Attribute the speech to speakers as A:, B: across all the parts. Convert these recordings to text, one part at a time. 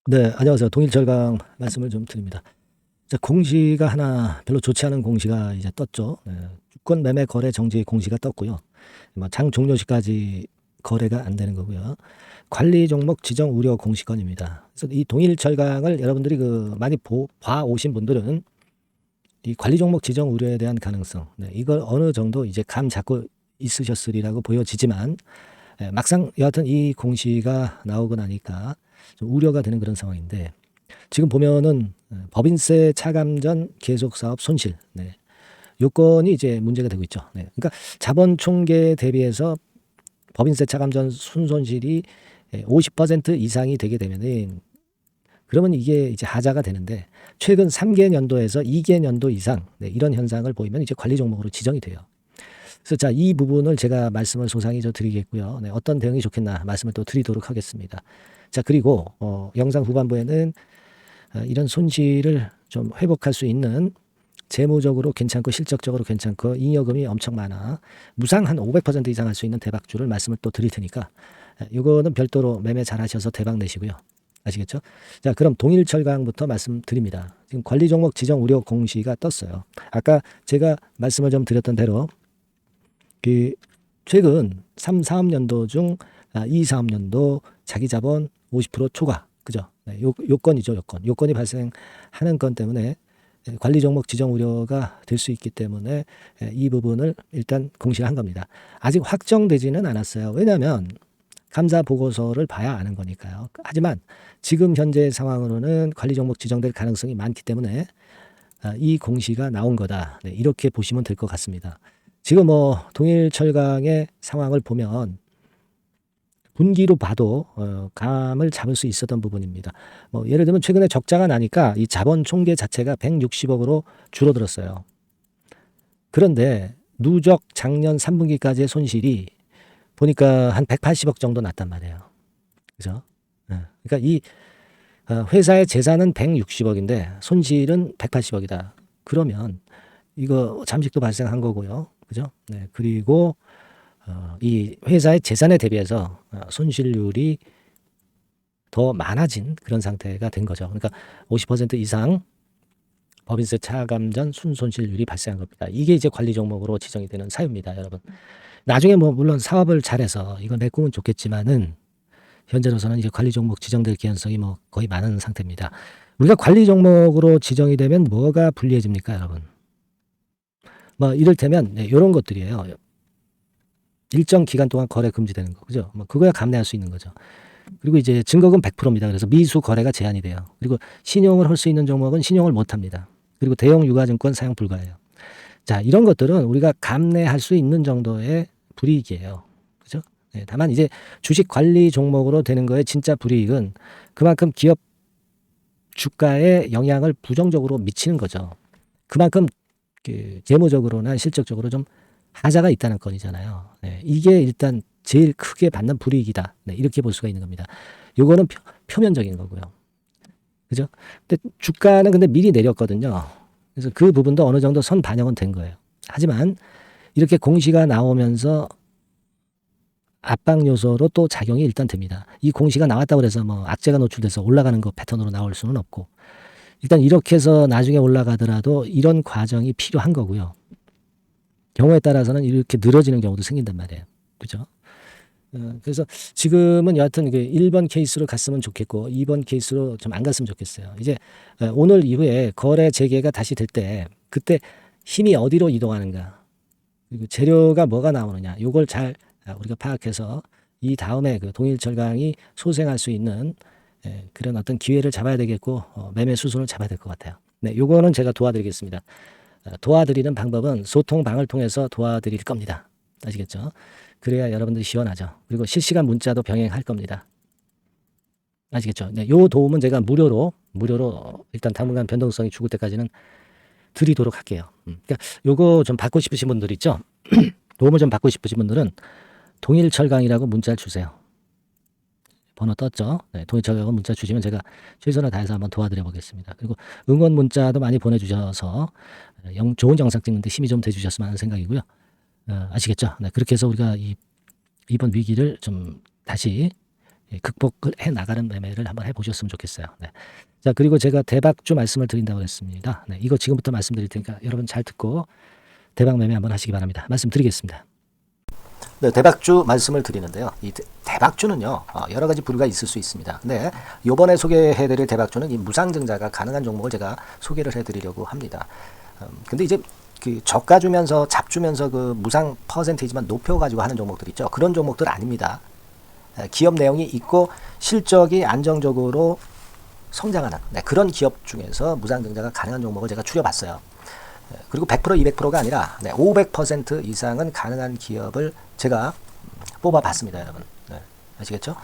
A: 네, 안녕하세요. 동일철강 말씀을 좀 드립니다. 자, 공시가 하나 별로 좋지 않은 공시가 이제 떴죠. 네, 주권 매매 거래 정지 공시가 떴고요. 뭐 장 종료 시까지 거래가 안 되는 거고요. 관리 종목 지정 우려 공시건입니다. 그래서 이 동일철강을 여러분들이 많이 봐 오신 분들은 이 관리 종목 지정 우려에 대한 가능성, 네, 이걸 어느 정도 이제 감 잡고 있으셨으리라고 보여지지만, 막상 여하튼 이 공시가 나오고 나니까 좀 우려가 되는 그런 상황인데, 지금 보면은 법인세 차감 전 계속 사업 손실, 네, 요건이 이제 문제가 되고 있죠. 네, 그러니까 자본 총계 대비해서 법인세 차감 전 순손실이 50% 이상이 되게 되면은, 그러면 이게 이제 하자가 되는데, 최근 3개년도에서 2개년도 이상, 네, 이런 현상을 보이면 이제 관리 종목으로 지정이 돼요. 그래서 자, 이 부분을 제가 말씀을 소상히 드리겠고요. 네, 어떤 대응이 좋겠나 말씀을 또 드리도록 하겠습니다. 자, 그리고 영상 후반부에는 이런 손실을 좀 회복할 수 있는, 재무적으로 괜찮고 실적적으로 괜찮고 잉여금이 엄청 많아 무상 한 500% 이상 할 수 있는 대박주를 말씀을 또 드릴 테니까, 이거는 별도로 매매 잘 하셔서 대박 내시고요. 아시겠죠? 자, 그럼 동일철강부터 말씀드립니다. 지금 관리 종목 지정 우려 공시가 떴어요. 아까 제가 말씀을 좀 드렸던 대로 그 최근 3, 4업년도 중 2, 4업년도 자기 자본 50% 초과, 그죠? 네, 요건이죠, 요건. 요건이 발생하는 건 때문에 관리 종목 지정 우려가 될 수 있기 때문에 이 부분을 일단 공시한 겁니다. 아직 확정되지는 않았어요. 왜냐하면 감사 보고서를 봐야 아는 거니까요. 하지만 지금 현재 상황으로는 관리 종목 지정될 가능성이 많기 때문에 이 공시가 나온 거다, 네, 이렇게 보시면 될 것 같습니다. 지금 동일철강의 상황을 보면 분기로 봐도 감을 잡을 수 있었던 부분입니다. 뭐 예를 들면 최근에 적자가 나니까 이 자본 총계 자체가 160억으로 줄어들었어요. 그런데 누적 작년 3분기까지의 손실이 보니까 한 180억 정도 났단 말이에요. 그죠? 그러니까 이 회사의 재산은 160억인데 손실은 180억이다. 그러면 이거 잠식도 발생한 거고요. 그죠? 네. 그리고 이 회사의 재산에 대비해서 손실률이 더 많아진 그런 상태가 된 거죠. 그러니까 50% 이상 법인세 차감 전 순손실률이 발생한 겁니다. 이게 이제 관리 종목으로 지정이 되는 사유입니다, 여러분. 나중에 뭐 물론 사업을 잘해서 이거 메꾸면 좋겠지만은 현재로서는 이제 관리 종목 지정될 개연성이 뭐 거의 많은 상태입니다. 우리가 관리 종목으로 지정이 되면 뭐가 불리해집니까, 여러분? 뭐 이를테면 이런 것들이에요. 일정 기간 동안 거래 금지되는 거, 그죠? 뭐 그거야 감내할 수 있는 거죠. 그리고 이제 증거금 100%입니다. 그래서 미수 거래가 제한이 돼요. 그리고 신용을 할 수 있는 종목은 신용을 못 합니다. 그리고 대형 유가증권 사용 불가해요. 자, 이런 것들은 우리가 감내할 수 있는 정도의 불이익이에요. 그죠? 네, 다만 이제 주식 관리 종목으로 되는 거에 진짜 불이익은 그만큼 기업 주가에 영향을 부정적으로 미치는 거죠. 그만큼 재무적으로나 실적적으로 좀 하자가 있다는 건이잖아요. 네, 이게 일단 제일 크게 받는 불이익이다, 네, 이렇게 볼 수가 있는 겁니다. 요거는 표면적인 거고요. 그죠? 근데 주가는 근데 미리 내렸거든요. 그래서 그 부분도 어느 정도 선 반영은 된 거예요. 하지만 이렇게 공시가 나오면서 압박 요소로 또 작용이 일단 됩니다. 이 공시가 나왔다고 해서 뭐 악재가 노출돼서 올라가는 거 패턴으로 나올 수는 없고, 일단 이렇게 해서 나중에 올라가더라도 이런 과정이 필요한 거고요. 경우에 따라서는 이렇게 늘어지는 경우도 생긴단 말이에요. 그죠? 그래서 지금은 여하튼 1번 케이스로 갔으면 좋겠고 2번 케이스로 좀 안 갔으면 좋겠어요. 이제 오늘 이후에 거래 재개가 다시 될 때 그때 힘이 어디로 이동하는가, 그리고 재료가 뭐가 나오느냐, 요걸 잘 우리가 파악해서 이 다음에 그 동일철강이 소생할 수 있는 그런 어떤 기회를 잡아야 되겠고, 매매 수순을 잡아야 될 것 같아요. 네, 요거는 제가 도와드리겠습니다. 도와드리는 방법은 소통방을 통해서 도와드릴 겁니다. 아시겠죠? 그래야 여러분들이 시원하죠. 그리고 실시간 문자도 병행할 겁니다. 아시겠죠? 네, 요 도움은 제가 무료로 일단 당분간 변동성이 죽을 때까지는 드리도록 할게요. 그러니까 요거 좀 받고 싶으신 분들 있죠? 도움을 좀 받고 싶으신 분들은 동일철강이라고 문자를 주세요. 번호 떴죠? 네, 동일철강 문자 주시면 제가 최선을 다해서 한번 도와드려 보겠습니다. 그리고 응원 문자도 많이 보내주셔서 좋은 영상 찍는데 힘이 좀 돼주셨으면 하는 생각이고요. 아시겠죠? 네, 그렇게 해서 우리가 이번 위기를 좀 다시 극복을 해 나가는 매매를 한번 해보셨으면 좋겠어요. 네. 자, 그리고 제가 대박주 말씀을 드린다고 했습니다. 네, 이거 지금부터 말씀드릴 테니까 여러분 잘 듣고 대박 매매 한번 하시기 바랍니다. 말씀드리겠습니다. 네, 대박주 말씀을 드리는데요. 이 대박주는요, 여러 가지 부류가 있을 수 있습니다. 근데 이번에 소개해드릴 대박주는 이 무상증자가 가능한 종목을 제가 소개를 해드리려고 합니다. 근데 이제 그 저가 주면서 잡주면서 그 무상 퍼센테이지만 높여가지고 하는 종목들 있죠. 그런 종목들 아닙니다. 기업 내용이 있고 실적이 안정적으로 성장하는 그런 기업 중에서 무상증자가 가능한 종목을 제가 추려봤어요. 그리고 100% 200%가 아니라 500% 이상은 가능한 기업을 제가 뽑아봤습니다, 여러분. 네, 아시겠죠?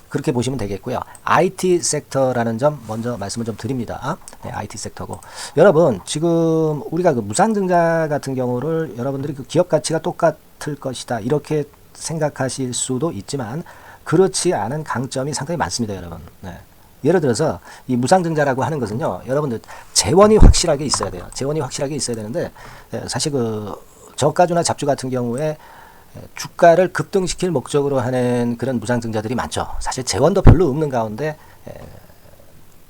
A: 그렇게 보시면 되겠고요. IT 섹터라는 점 먼저 말씀을 좀 드립니다. 네, IT 섹터고 여러분 지금 우리가 그 무상증자 같은 경우를 여러분들이 그 기업 가치가 똑같을 것이다 이렇게 생각하실 수도 있지만 그렇지 않은 강점이 상당히 많습니다, 여러분. 네. 예를 들어서 이 무상증자라고 하는 것은요, 여러분들 재원이 확실하게 있어야 돼요. 재원이 확실하게 있어야 되는데 사실 그 저가주나 잡주 같은 경우에 주가를 급등시킬 목적으로 하는 그런 무상증자들이 많죠. 사실 재원도 별로 없는 가운데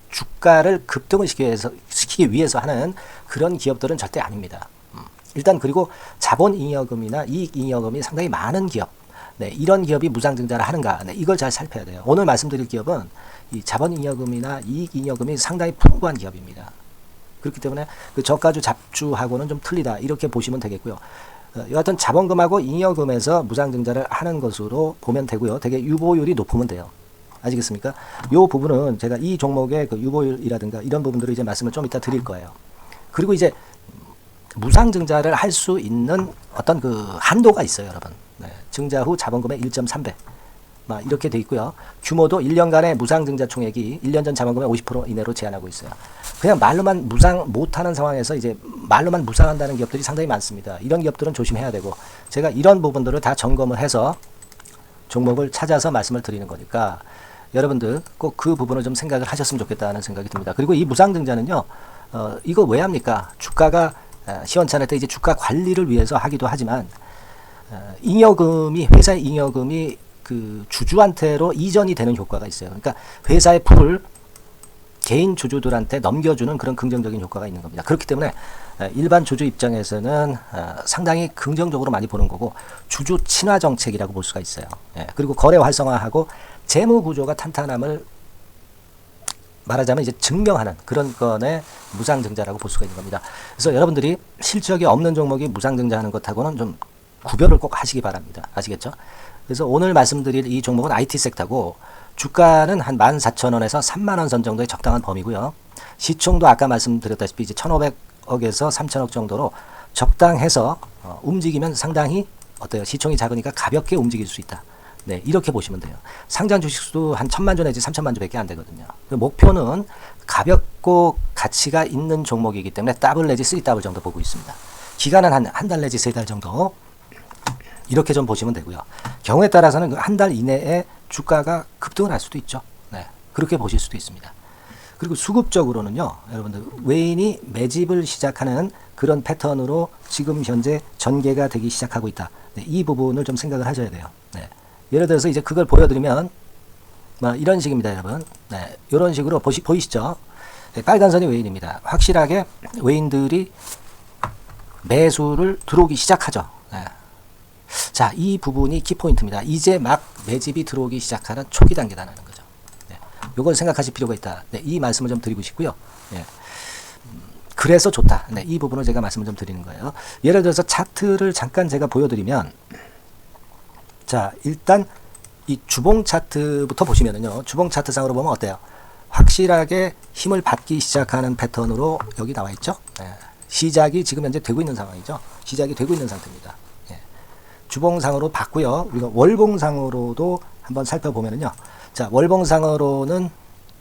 A: 주가를 급등을 시키기 위해서 하는 그런 기업들은 절대 아닙니다. 일단 그리고 자본잉여금이나 이익잉여금이 상당히 많은 기업, 이런 기업이 무상증자를 하는가, 이걸 잘 살펴야 돼요. 오늘 말씀드릴 기업은 이 자본잉여금이나 이익잉여금이 상당히 풍부한 기업입니다. 그렇기 때문에 그 저가주 잡주하고는 좀 틀리다 이렇게 보시면 되겠고요. 여하튼 자본금하고 잉여금에서 무상증자를 하는 것으로 보면 되고요. 되게 유보율이 높으면 돼요. 아시겠습니까? 이 부분은 제가 이 종목의 그 유보율이라든가 이런 부분들을 이제 말씀을 좀 이따 드릴 거예요. 그리고 이제 무상증자를 할 수 있는 어떤 그 한도가 있어요, 여러분. 증자 후 자본금의 1.3배. 이렇게 돼 있고요. 규모도 1년간의 무상증자 총액이 1년 전 자본금의 50% 이내로 제한하고 있어요. 그냥 말로만 무상 못하는 상황에서 이제 말로만 무상한다는 기업들이 상당히 많습니다. 이런 기업들은 조심해야 되고 제가 이런 부분들을 다 점검을 해서 종목을 찾아서 말씀을 드리는 거니까 여러분들 꼭 그 부분을 좀 생각을 하셨으면 좋겠다는 생각이 듭니다. 그리고 이 무상증자는요, 이거 왜 합니까? 주가가 시원찮을 때 이제 주가 관리를 위해서 하기도 하지만 잉여금이 회사의 잉여금이 그 주주한테로 이전이 되는 효과가 있어요. 그러니까 회사의 풀을 개인 주주들한테 넘겨주는 그런 긍정적인 효과가 있는 겁니다. 그렇기 때문에 일반 주주 입장에서는 상당히 긍정적으로 많이 보는 거고 주주 친화 정책이라고 볼 수가 있어요. 그리고 거래 활성화하고 재무 구조가 탄탄함을 말하자면 이제 증명하는 그런 건의 무상증자라고 볼 수가 있는 겁니다. 그래서 여러분들이 실적이 없는 종목이 무상증자하는 것하고는 좀 구별을 꼭 하시기 바랍니다. 아시겠죠? 그래서 오늘 말씀드릴 이 종목은 IT 섹터고 주가는 한 14,000원에서 30,000원 선 정도의 적당한 범위고요. 시총도 아까 말씀드렸다시피 이제 1,500억에서 3,000억 정도로 적당해서 움직이면 상당히 어때요? 시총이 작으니까 가볍게 움직일 수 있다. 네, 이렇게 보시면 돼요. 상장 주식수도 한 1,000만 주 내지 3,000만 주밖에 안 되거든요. 목표는 가볍고 가치가 있는 종목이기 때문에 더블 내지 3더블 정도 보고 있습니다. 기간은 한 달 내지 3달 정도 이렇게 좀 보시면 되고요. 경우에 따라서는 한 달 이내에 주가가 급등을 할 수도 있죠. 네, 그렇게 보실 수도 있습니다. 그리고 수급적으로는요, 여러분들 외인이 매집을 시작하는 그런 패턴으로 지금 현재 전개가 되기 시작하고 있다. 네, 이 부분을 좀 생각을 하셔야 돼요. 네, 예를 들어서 이제 그걸 보여드리면 이런 식입니다, 여러분. 네, 이런 식으로 보이시죠? 네, 빨간 선이 외인입니다. 확실하게 외인들이 매수를 들어오기 시작하죠. 네. 자, 이 부분이 키포인트입니다. 이제 막 매집이 들어오기 시작하는 초기 단계라는 거죠. 네. 요걸 생각하실 필요가 있다. 네, 이 말씀을 좀 드리고 싶고요. 네. 그래서 좋다. 네, 이 부분을 제가 말씀을 좀 드리는 거예요. 예를 들어서 차트를 잠깐 제가 보여드리면, 자, 일단 이 주봉 차트부터 보시면은요, 주봉 차트상으로 보면 어때요? 확실하게 힘을 받기 시작하는 패턴으로 여기 나와 있죠. 네. 시작이 지금 현재 되고 있는 상황이죠. 시작이 되고 있는 상태입니다. 주봉상으로 봤고요. 우리가 월봉상으로도 한번 살펴보면은요. 자, 월봉상으로는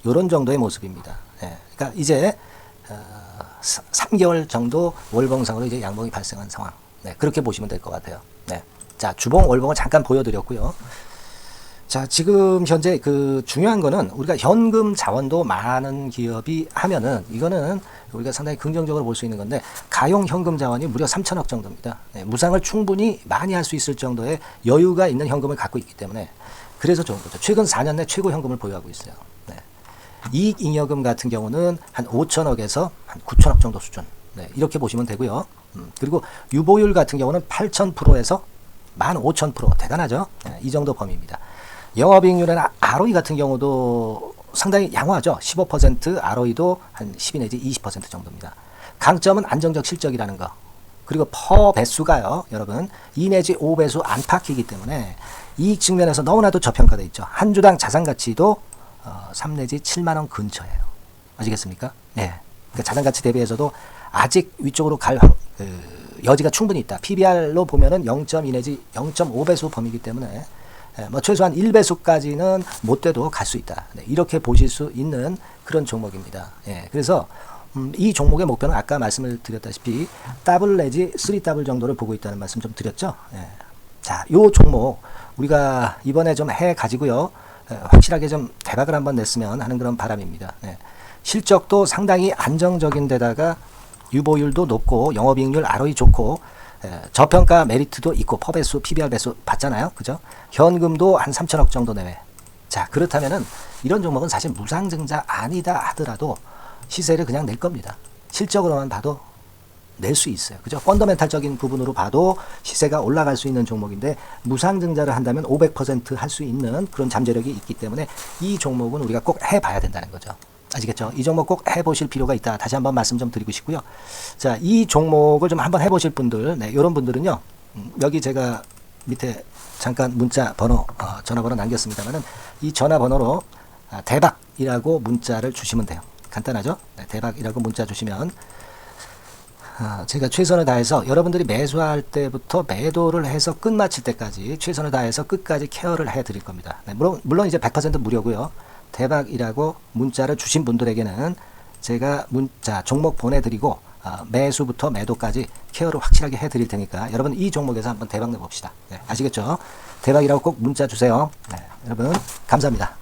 A: 이런 정도의 모습입니다. 그러니까 이제 3개월 정도 월봉상으로 이제 양봉이 발생한 상황. 그렇게 보시면 될 것 같아요. 자, 주봉, 월봉을 잠깐 보여드렸고요. 자, 지금 현재 그 중요한 거는 우리가 현금 자원도 많은 기업이 하면은 이거는 우리가 상당히 긍정적으로 볼 수 있는 건데 가용 현금 자원이 무려 3,000억 정도입니다. 무상을 충분히 많이 할 수 있을 정도의 여유가 있는 현금을 갖고 있기 때문에 그래서 좋은 거죠. 최근 4년 내 최고 현금을 보유하고 있어요. 네. 이익잉여금 같은 경우는 한 5천억에서 한 9천억 정도 수준. 네, 이렇게 보시면 되고요. 그리고 유보율 같은 경우는 8,000%에서 15,000%. 대단하죠? 네, 이 정도 범위입니다. 영업이익률이나 ROE 같은 경우도 상당히 양호하죠. 15%, ROE도 한 12 내지 20% 정도입니다. 강점은 안정적 실적이라는 거. 그리고 퍼 배수가요, 여러분 2 내지 5배수 안팎이기 때문에 이익 측면에서 너무나도 저평가되어 있죠. 한 주당 자산 가치도 3 내지 7만 원 근처예요. 아시겠습니까? 네. 그러니까 자산 가치 대비해서도 아직 위쪽으로 갈 여지가 충분히 있다. PBR로 보면은 0.2 내지 0.5배수 범위이기 때문에 뭐 최소한 1배수까지는 못 돼도 갈 수 있다. 네, 이렇게 보실 수 있는 그런 종목입니다. 예, 그래서 이 종목의 목표는 아까 말씀을 드렸다시피 더블 내지 3더블 정도를 보고 있다는 말씀 좀 드렸죠. 예. 자, 요 종목 우리가 이번에 좀 해 가지고요. 확실하게 좀 대박을 한번 냈으면 하는 그런 바람입니다. 예. 실적도 상당히 안정적인 데다가 유보율도 높고 영업이익률 ROE 좋고 저평가 메리트도 있고 퍼배수, PBR 배수 봤잖아요. 그죠? 현금도 한 3천억 정도 내외. 자, 그렇다면은 이런 종목은 사실 무상증자 아니다 하더라도 시세를 그냥 낼 겁니다. 실적으로만 봐도 낼 수 있어요. 그죠? 펀더멘탈적인 부분으로 봐도 시세가 올라갈 수 있는 종목인데 무상증자를 한다면 500% 할 수 있는 그런 잠재력이 있기 때문에 이 종목은 우리가 꼭 해봐야 된다는 거죠. 아시겠죠? 이 종목 꼭 해보실 필요가 있다. 다시 한번 말씀 좀 드리고 싶고요. 자, 이 종목을 좀 한번 해보실 분들, 네, 이런 분들은요, 여기 제가 밑에 잠깐 문자 번호, 전화번호 남겼습니다만은 이 전화번호로 대박이라고 문자를 주시면 돼요. 간단하죠? 네, 대박이라고 문자 주시면 제가 최선을 다해서 여러분들이 매수할 때부터 매도를 해서 끝마칠 때까지 최선을 다해서 끝까지 케어를 해드릴 겁니다. 네, 물론 이제 100% 무료고요. 대박이라고 문자를 주신 분들에게는 제가 문자 종목 보내드리고 매수부터 매도까지 케어를 확실하게 해드릴 테니까 여러분 이 종목에서 한번 대박 내봅시다. 네, 아시겠죠? 대박이라고 꼭 문자 주세요. 네, 여러분 감사합니다.